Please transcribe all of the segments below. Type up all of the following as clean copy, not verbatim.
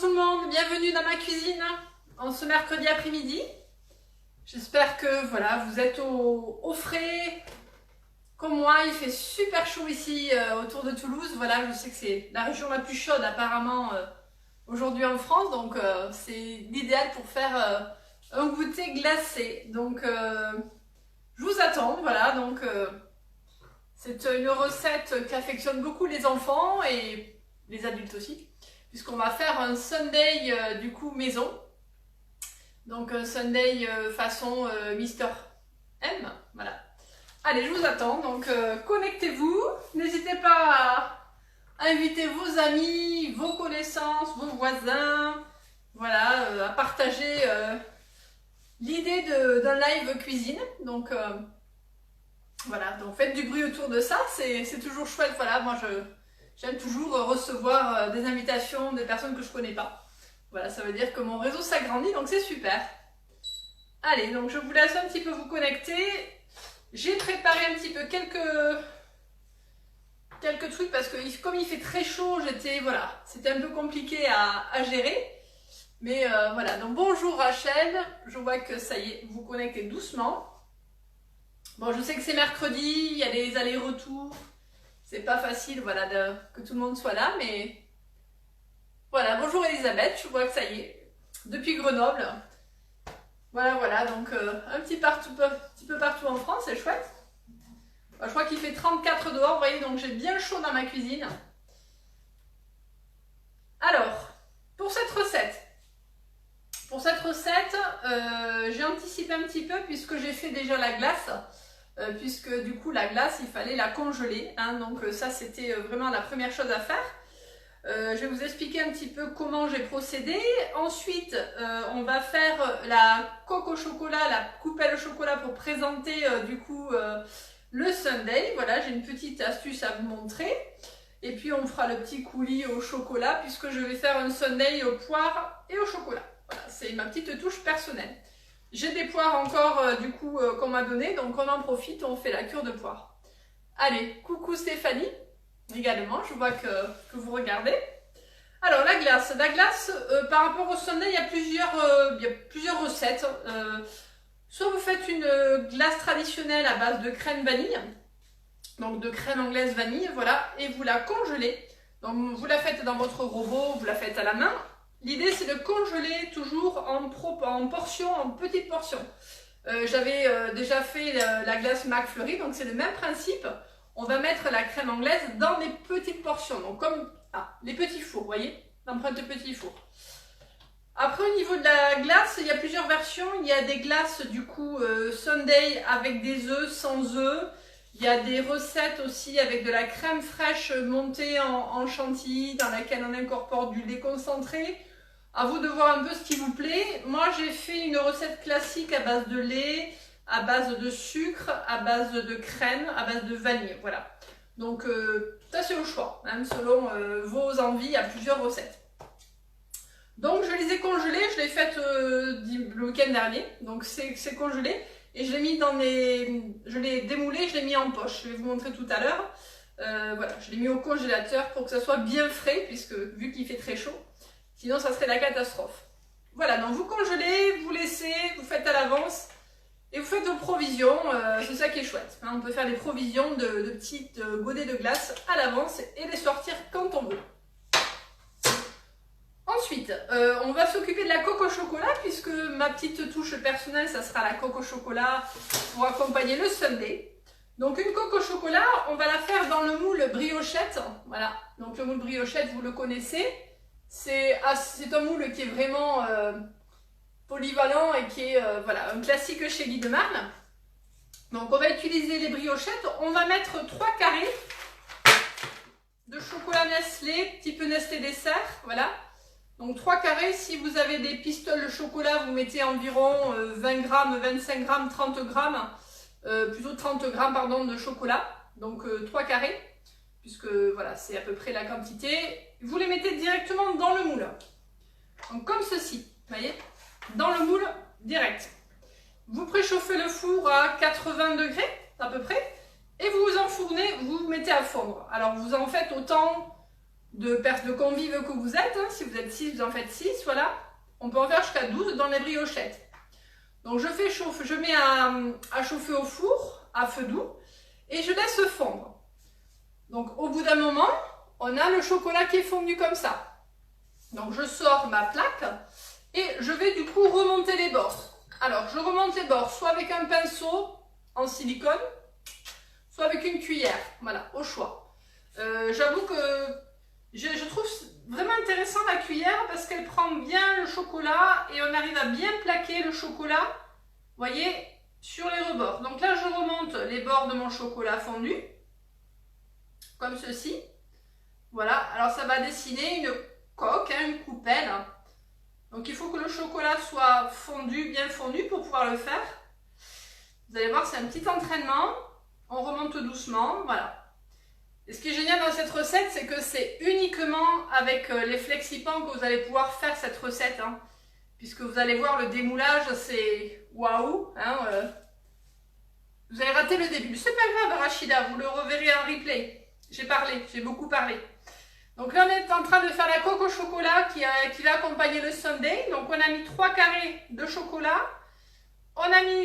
tout le monde, bienvenue dans ma cuisine en ce mercredi après-midi. J'espère que voilà, vous êtes au frais. Comme moi, il fait super chaud ici autour de Toulouse. Voilà, je sais que c'est la région la plus chaude apparemment aujourd'hui en France. Donc c'est l'idéal pour faire un goûter glacé. Donc je vous attends, voilà. Donc c'est une recette qu'affectionnent beaucoup les enfants et les adultes aussi. Puisqu'on va faire un sundae du coup maison. Donc un sundae façon Mister M, voilà. Allez, je vous attends, donc connectez-vous. N'hésitez pas à inviter vos amis, vos connaissances, vos voisins. Voilà, à partager l'idée d'un live cuisine. Donc voilà, donc faites du bruit autour de ça, c'est toujours chouette. Voilà, moi j'aime toujours recevoir des invitations des personnes que je connais pas. Voilà, ça veut dire que mon réseau s'agrandit, donc c'est super. Allez, donc je vous laisse un petit peu vous connecter. J'ai préparé un petit peu quelques trucs parce que comme il fait très chaud, c'était un peu compliqué à gérer. Mais voilà, donc bonjour Rachel, je vois que ça y est, vous connectez doucement. Bon, je sais que c'est mercredi, il y a des allers-retours. C'est pas facile, voilà, que tout le monde soit là, mais voilà. Bonjour Elisabeth, je vois que ça y est, depuis Grenoble. Voilà, donc un petit peu partout en France, c'est chouette. Je crois qu'il fait 34 dehors, vous voyez, donc j'ai bien chaud dans ma cuisine. Alors, pour cette recette, j'ai anticipé un petit peu puisque j'ai fait déjà la glace. Puisque du coup la glace il fallait la congeler, hein, donc ça c'était vraiment la première chose à faire. Je vais vous expliquer un petit peu comment j'ai procédé. Ensuite on va faire la coque au chocolat, la coupelle au chocolat pour présenter du coup le sundae. Voilà, j'ai une petite astuce à vous montrer. Et puis on fera le petit coulis au chocolat puisque je vais faire un sundae aux poires et au chocolat. Voilà, c'est ma petite touche personnelle. J'ai des poires encore du coup qu'on m'a donné, donc on en profite, on fait la cure de poires. Allez, coucou Stéphanie, également, je vois que vous regardez. Alors la glace, par rapport au sundae, il y a plusieurs recettes. Soit vous faites une glace traditionnelle à base de crème vanille, donc de crème anglaise vanille, voilà, et vous la congelez. Donc vous la faites dans votre robot, vous la faites à la main. L'idée c'est de congeler toujours en portions, en petites portions. J'avais déjà fait la glace McFlurry, donc c'est le même principe. On va mettre la crème anglaise dans des petites portions, donc comme les petits fours, vous voyez, l'empreinte de petits fours. Après au niveau de la glace, il y a plusieurs versions. Il y a des glaces du coup sundae avec des œufs, sans œufs. Il y a des recettes aussi avec de la crème fraîche montée en chantilly dans laquelle on incorpore du lait concentré. À vous de voir un peu ce qui vous plaît. Moi j'ai fait une recette classique à base de lait, à base de sucre, à base de crème, à base de vanille. Voilà. Donc ça c'est au choix, hein, selon vos envies, il y a plusieurs recettes. Donc je les ai congelées, je l'ai faite le week-end dernier, donc c'est congelé. Et je l'ai mis je l'ai démoulé, je l'ai mis en poche. Je vais vous montrer tout à l'heure. Voilà, je l'ai mis au congélateur pour que ça soit bien frais, puisque vu qu'il fait très chaud, sinon ça serait la catastrophe. Voilà, donc vous congelez, vous laissez, vous faites à l'avance et vous faites vos provisions. C'est ça qui est chouette. Hein, on peut faire des provisions de petites godets de glace à l'avance et les sortir quand on veut. Ensuite, on va s'occuper de la coque au chocolat puisque ma petite touche personnelle, ça sera la coque au chocolat pour accompagner le sundae. Donc une coque au chocolat, on va la faire dans le moule briochette. Voilà, donc le moule briochette, vous le connaissez. C'est un moule qui est vraiment polyvalent et qui est voilà, un classique chez Guy de Marne. Donc on va utiliser les briochettes. On va mettre 3 carrés de chocolat Nestlé, type Nestlé dessert. Voilà. Donc 3 carrés, si vous avez des pistoles de chocolat, vous mettez environ 20 grammes, 25 grammes, 30 grammes, plutôt 30 grammes pardon, de chocolat. Donc 3 carrés, puisque voilà, c'est à peu près la quantité. Vous les mettez directement dans le moule. Donc comme ceci, vous voyez, dans le moule direct. Vous préchauffez le four à 80 degrés à peu près, et vous enfournez, vous mettez à fondre. Alors vous en faites autant de convives que vous êtes. Hein. Si vous êtes 6, vous en faites 6, voilà. On peut en faire jusqu'à 12 dans les briochettes. Donc je mets à chauffer au four, à feu doux, et je laisse fondre. Donc au bout d'un moment, on a le chocolat qui est fondu comme ça. Donc je sors ma plaque et je vais du coup remonter les bords. Alors je remonte les bords soit avec un pinceau en silicone, soit avec une cuillère, voilà, au choix. J'avoue que je trouve vraiment intéressant la cuillère parce qu'elle prend bien le chocolat et on arrive à bien plaquer le chocolat, vous voyez, sur les rebords. Donc là je remonte les bords de mon chocolat fondu, comme ceci. Voilà, alors ça va dessiner une coque, hein, une coupelle. Donc il faut que le chocolat soit fondu, bien fondu pour pouvoir le faire. Vous allez voir, c'est un petit entraînement. On remonte doucement, voilà. Et ce qui est génial dans cette recette, c'est que c'est uniquement avec les flexipans que vous allez pouvoir faire cette recette. Hein, puisque vous allez voir, le démoulage, c'est waouh. Hein, vous avez raté le début. C'est pas grave, Rachida, vous le reverrez en replay. J'ai beaucoup parlé. Donc là, on est en train de faire la coque au chocolat qui va accompagner le sundae. Donc on a mis 3 carrés de chocolat.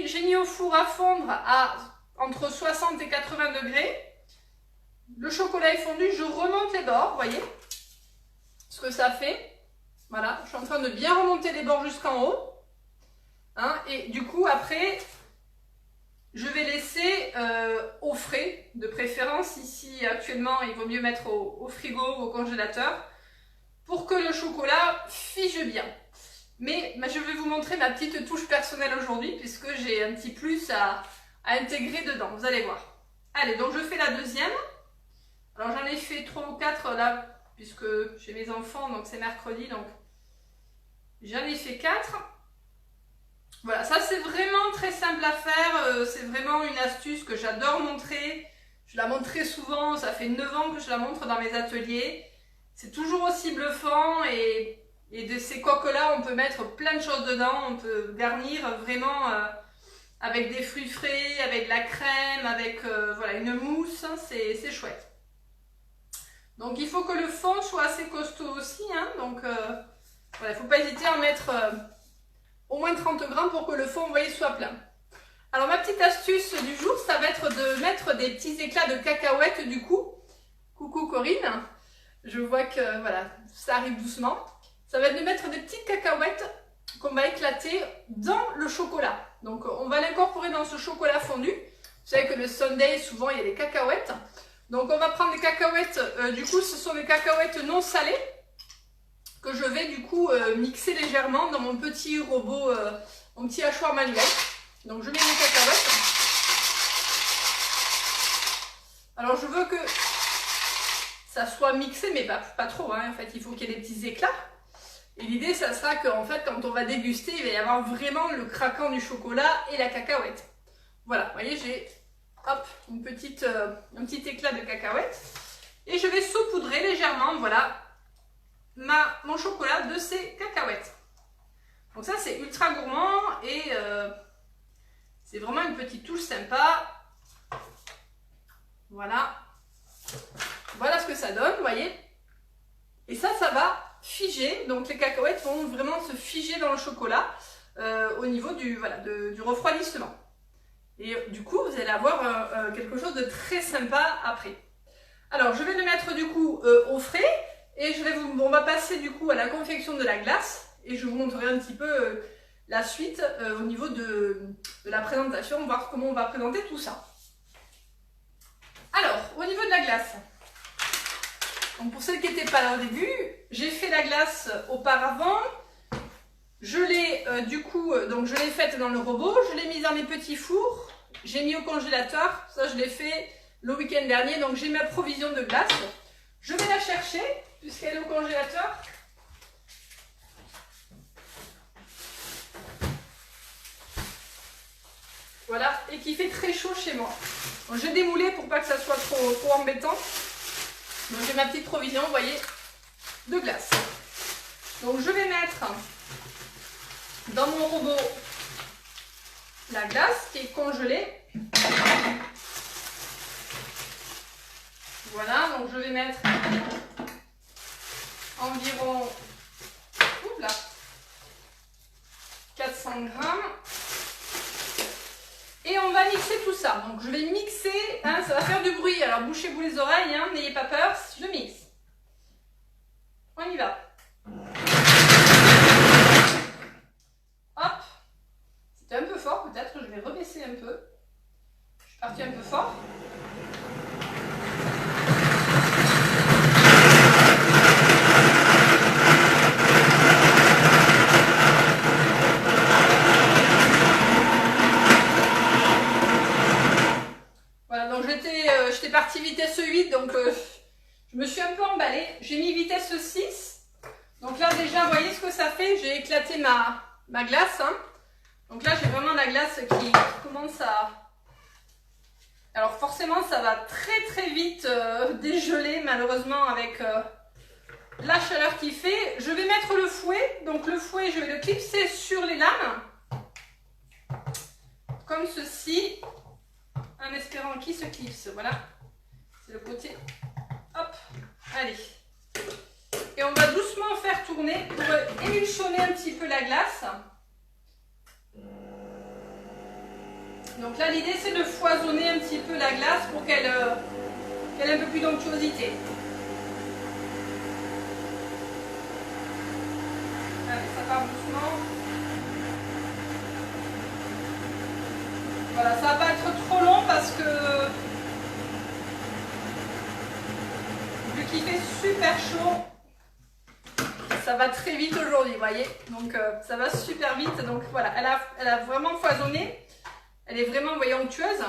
J'ai mis au four à fondre à entre 60 et 80 degrés. Le chocolat est fondu, je remonte les bords, vous voyez ce que ça fait. Voilà, je suis en train de bien remonter les bords jusqu'en haut. Hein, et du coup, après, je vais laisser au frais, de préférence. Ici, actuellement, il vaut mieux mettre au frigo ou au congélateur pour que le chocolat fige bien. Mais je vais vous montrer ma petite touche personnelle aujourd'hui puisque j'ai un petit plus à intégrer dedans, vous allez voir. Allez, donc je fais la deuxième. Alors j'en ai fait 3 ou 4 là, puisque j'ai mes enfants, donc c'est mercredi, donc j'en ai fait 4. Voilà, ça c'est vraiment très simple à faire, c'est vraiment une astuce que j'adore montrer. Je la montre très souvent, ça fait 9 ans que je la montre dans mes ateliers. C'est toujours aussi bluffant et de ces coques-là, on peut mettre plein de choses dedans, on peut garnir vraiment avec des fruits frais, avec de la crème, avec voilà, une mousse, c'est chouette. Donc il faut que le fond soit assez costaud aussi, hein, donc voilà, il ne faut pas hésiter à en mettre au moins 30 grammes pour que le fond, vous voyez, soit plein. Alors ma petite astuce du jour, ça va être de mettre des petits éclats de cacahuètes du coup. Coucou Corinne, je vois que voilà, ça arrive doucement. Ça va être de mettre des petites cacahuètes qu'on va éclater dans le chocolat. Donc on va l'incorporer dans ce chocolat fondu. Vous savez que le sundae, souvent il y a des cacahuètes. Donc on va prendre des cacahuètes, du coup ce sont des cacahuètes non salées que je vais du coup mixer légèrement dans mon petit robot, mon petit hachoir manuel. Donc je mets mes cacahuètes. Alors je veux que ça soit mixé mais pas trop, hein. En fait il faut qu'il y ait des petits éclats. Et l'idée ça sera qu'en fait quand on va déguster il va y avoir vraiment le craquant du chocolat et la cacahuète. Voilà, vous voyez j'ai... Hop, un petit éclat de cacahuète. Et je vais saupoudrer légèrement, voilà, mon chocolat de ces cacahuètes. Donc ça, c'est ultra gourmand et c'est vraiment une petite touche sympa. Voilà. Voilà ce que ça donne, vous voyez. Et ça va figer. Donc les cacahuètes vont vraiment se figer dans le chocolat au niveau du refroidissement. Et du coup, vous allez avoir quelque chose de très sympa après. Alors, je vais le mettre du coup au frais et on va passer du coup à la confection de la glace et je vous montrerai un petit peu la suite au niveau de la présentation, voir comment on va présenter tout ça. Alors, au niveau de la glace, donc pour celles qui n'étaient pas là au début, j'ai fait la glace auparavant. Je l'ai je l'ai faite dans le robot, je l'ai mise dans mes petits fours, j'ai mis au congélateur, ça je l'ai fait le week-end dernier, donc j'ai ma provision de glace. Je vais la chercher puisqu'elle est au congélateur. Voilà, et qui fait très chaud chez moi. Donc, je vais démouler pour pas que ça soit trop embêtant. Donc j'ai ma petite provision, vous voyez, de glace. Donc je vais mettre dans mon robot la glace qui est congelée. Voilà, donc je vais mettre environ 400 grammes. Et on va mixer tout ça. Donc je vais mixer, hein, ça va faire du bruit. Alors bouchez-vous les oreilles, hein, n'ayez pas peur, je mixe. On y va. Hop. C'était un peu fort peut-être, je vais rebaisser un peu. Je suis partie un peu fort. J'étais partie vitesse 8, donc je me suis un peu emballée. J'ai mis vitesse 6. Donc là déjà, vous voyez ce que ça fait. J'ai éclaté ma glace. Hein. Donc là, j'ai vraiment la glace qui commence à... Alors forcément, ça va très vite dégeler, malheureusement, avec la chaleur qu'il fait. Je vais mettre le fouet. Donc le fouet, je vais le clipser sur les lames. Comme ceci. En espérant qu'il se clipse, voilà, c'est le côté, hop, allez, et on va doucement faire tourner pour émulsionner un petit peu la glace. Donc là l'idée c'est de foisonner un petit peu la glace pour qu'elle ait un peu plus d'onctuosité. Allez, ça part doucement. Voilà, ça va pas être trop long parce que vu qu'il fait super chaud, ça va très vite aujourd'hui, vous voyez. Donc ça va super vite. Donc voilà, elle a vraiment foisonné. Elle est vraiment, vous voyez, onctueuse.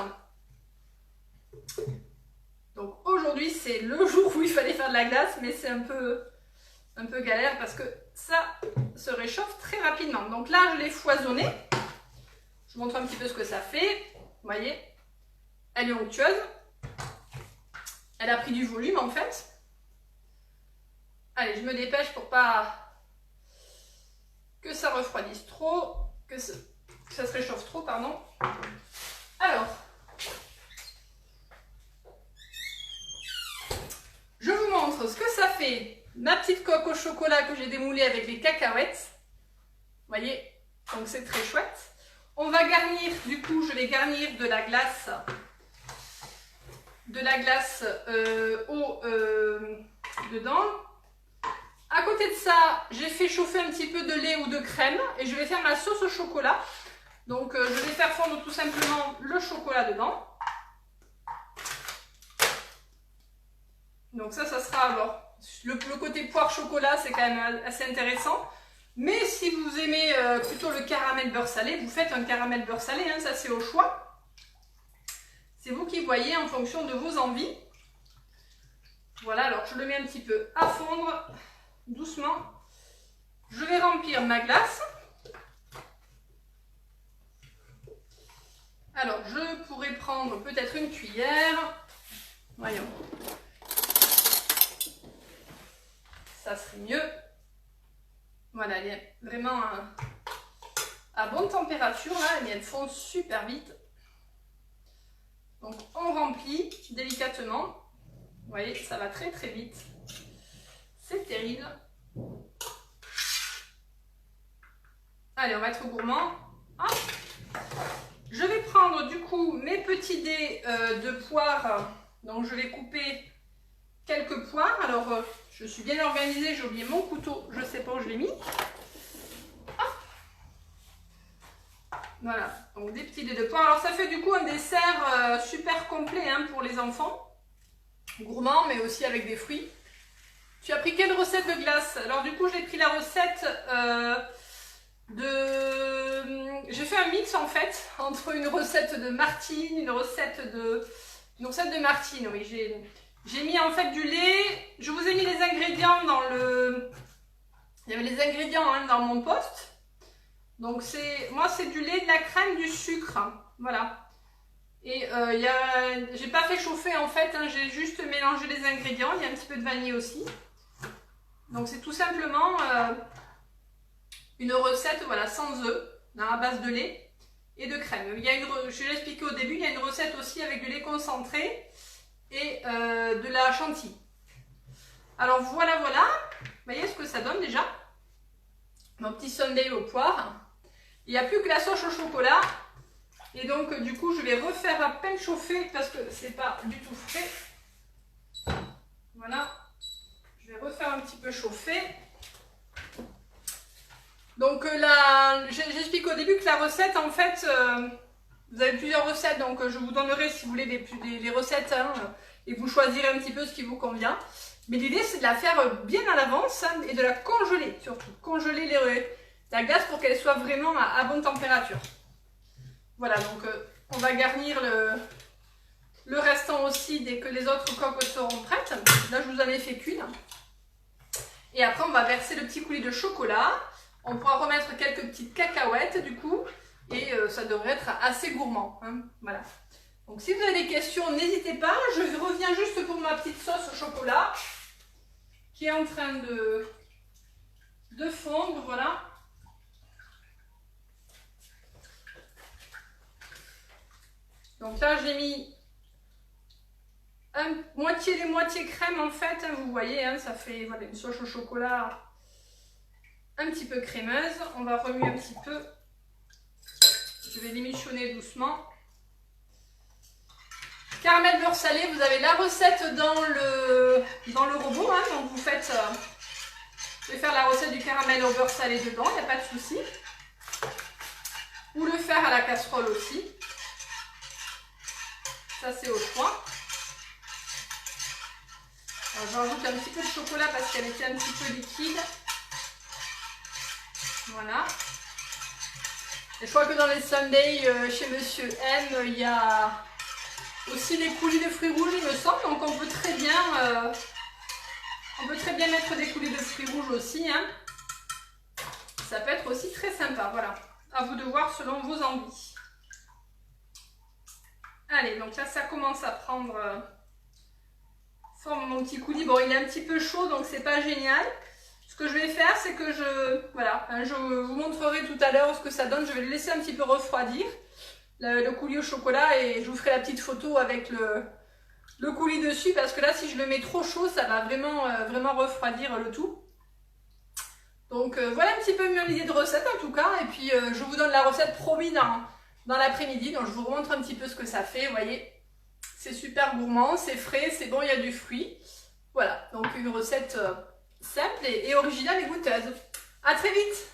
Donc aujourd'hui, c'est le jour où il fallait faire de la glace, mais c'est un peu galère parce que ça se réchauffe très rapidement. Donc là, je l'ai foisonné. Je vous montre un petit peu ce que ça fait. Vous voyez, elle est onctueuse. Elle a pris du volume en fait. Allez, je me dépêche pour pas que ça refroidisse trop, que ça se réchauffe trop, pardon. Alors, je vous montre ce que ça fait. Ma petite coque au chocolat que j'ai démoulée avec les cacahuètes. Vous voyez, donc c'est très chouette. On va garnir, du coup, je vais garnir de la glace dedans. À côté de ça, j'ai fait chauffer un petit peu de lait ou de crème et je vais faire ma sauce au chocolat. Donc, je vais faire fondre tout simplement le chocolat dedans. Donc ça sera alors, le côté poire chocolat, c'est quand même assez intéressant. Mais si vous aimez plutôt le caramel beurre salé, vous faites un caramel beurre salé, hein, ça c'est au choix. C'est vous qui voyez en fonction de vos envies. Voilà, alors je le mets un petit peu à fondre, doucement. Je vais remplir ma glace. Alors je pourrais prendre peut-être une cuillère. Voyons. Ça serait mieux. Voilà, elle est vraiment à bonne température, là, mais elle fond super vite. Donc on remplit délicatement. Vous voyez, ça va très vite. C'est terrible. Allez, on va être gourmand. Hop. Je vais prendre du coup mes petits dés de poire. Donc je vais couper quelques poires. Alors je suis bien organisée, j'ai oublié mon couteau, je ne sais pas où je l'ai mis. Hop. Voilà, donc des petits dés de poire. Alors ça fait du coup un dessert super complet hein, pour les enfants. Gourmand, mais aussi avec des fruits. Tu as pris quelle recette de glace? Alors du coup j'ai pris la recette j'ai fait un mix en fait entre une recette de Martine, une recette de Martine, oui. J'ai mis en fait du lait, je vous ai mis les ingrédients il y avait les ingrédients hein, dans mon post. Donc moi c'est du lait, de la crème, du sucre, voilà. Et j'ai pas fait chauffer en fait, hein, j'ai juste mélangé les ingrédients, il y a un petit peu de vanille aussi. Donc c'est tout simplement une recette voilà, sans œufs, à base de lait et de crème. Je l'ai expliqué au début, il y a une recette aussi avec du lait concentré et de la chantilly. Alors voilà. voyez ce que ça donne déjà? Mon petit sundae aux poires. Il n'y a plus que la sauce au chocolat. Et donc, du coup, je vais refaire à peine chauffer parce que c'est pas du tout frais. Voilà. Je vais refaire un petit peu chauffer. Donc là, j'explique au début que la recette, en fait, vous avez plusieurs recettes. Donc, je vous donnerai, si vous voulez, des recettes. Hein, et vous choisirez un petit peu ce qui vous convient. Mais l'idée, c'est de la faire bien à l'avance hein, et de la congeler, surtout. Congeler la glace pour qu'elle soit vraiment à bonne température. Voilà, donc on va garnir le restant aussi dès que les autres coques seront prêtes. Là, je vous en ai fait qu'une. Et après, on va verser le petit coulis de chocolat. On pourra remettre quelques petites cacahuètes, du coup. Et ça devrait être assez gourmand. Hein, voilà. Donc, si vous avez des questions, n'hésitez pas. Je reviens juste pour ma petite sauce au chocolat qui est en train de fondre, voilà. Donc là, j'ai mis moitié lait, moitié crème en fait, hein, vous voyez, hein, ça fait voilà, une sauce au chocolat un petit peu crémeuse. On va remuer un petit peu. Je vais l'émichonner doucement. Caramel beurre salé, vous avez la recette dans le robot, hein, donc vous faites, je vais faire la recette du caramel au beurre salé dedans, il n'y a pas de souci. Ou le faire à la casserole aussi. Ça c'est au choix. Alors, je rajoute un petit peu de chocolat parce qu'elle était un petit peu liquide. Voilà. Et je crois que dans les sundaes chez Monsieur M, il y a aussi des coulis de fruits rouges, il me semble. Donc on peut très bien mettre des coulis de fruits rouges aussi. Hein. Ça peut être aussi très sympa. Voilà. À vous de voir selon vos envies. Allez, donc là ça commence à prendre forme mon petit coulis. Bon, il est un petit peu chaud, donc c'est pas génial. Ce que je vais faire, c'est que je vous montrerai tout à l'heure ce que ça donne. Je vais le laisser un petit peu refroidir, le coulis au chocolat, et je vous ferai la petite photo avec le coulis dessus, parce que là, si je le mets trop chaud, ça va vraiment refroidir le tout. Donc voilà un petit peu mon idée de recette en tout cas, et puis je vous donne la recette promis dans l'après-midi. Donc je vous remontre un petit peu ce que ça fait, vous voyez. C'est super gourmand, c'est frais, c'est bon, il y a du fruit. Voilà, donc une recette simple et originale et goûteuse. À très vite!